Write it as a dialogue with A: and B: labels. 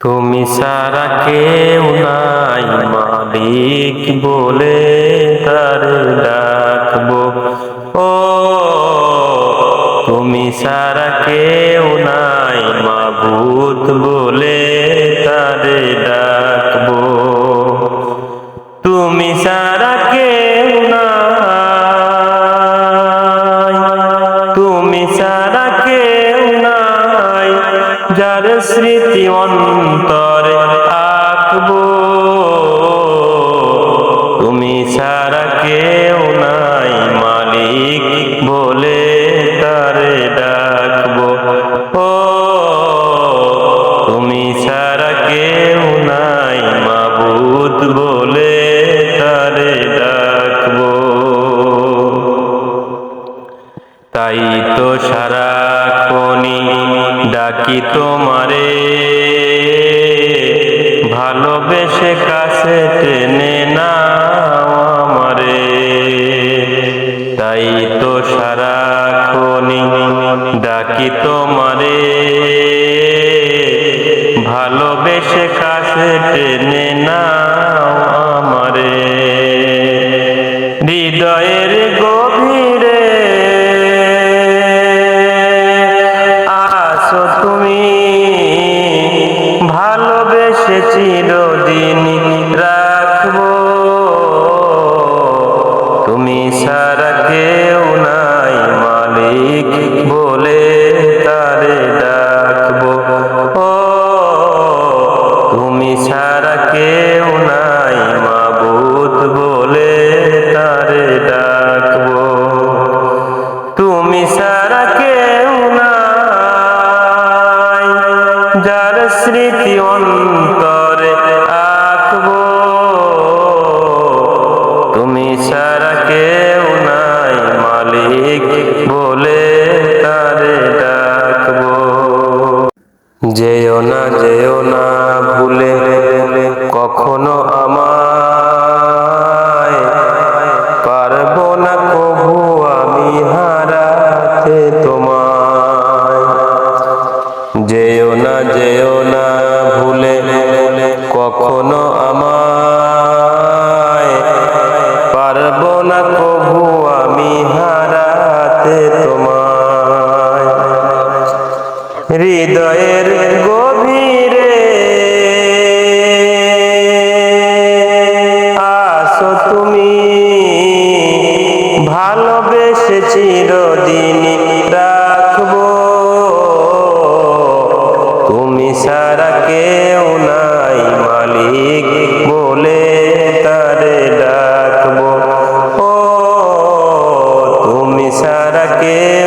A: তুমি ছাড়া কেউ নাই মালিক বলে তারে ডাকবো। ও তুমি ছাড়া কেউ নাই মাবুদ বলে তারে ডাকবো। তুমি ছাড়া কেউ নাই, তুমি ছাড়া কেউ নাই যার স্মৃতি অন্তরে আঁকবো। তুমি ছাড়া কেউ নাই মালিক বলে তারে ডাকবো। ও তুমি ছাড়া কেউ নাই মাবুদ বলে তারে ডাকবো। তাই তো সারাক্ষণই ডাকি তোমারে, ভালোবেসে কাছে টেনে নাও আমারে। তাই তো সারাক্ষণই ডাকি তোমারে, ভালোবেসে কাছে টেনে নাও আমারে। হৃদয়ের গভীরে আছো তুমি, ভালোবেসে চিরদিন রাখবো। তুমি ছাড়া কেউ নাই মালিক বলে তারে ডাকবো। ও তুমি ছাড়া কেউ নাই মাবুদ বলে তারে ডাকবো। তুমি ছাড়া কেউ নাই যার স্মৃতি অন্তরে আঁকবো। তুমি ছাড়া কেউ নাই মালিক বলে তারে ডাকবো। যেও না ভুলে কখনো আমায়, পারবো না কভু আমি হারাতে তোমায়। যেও না ভুলে কখনো আমায়, পারবো না কভু আমি হারাতে তোমায়। হৃদয়ের গভীরে আছো তুমি, ভালোবেসে চিরদিন রাখবো। তুমি ছাড়া কেউ নাই মালিক বলে তারে ডাকবো। ও তুমি ছাড়া কেউ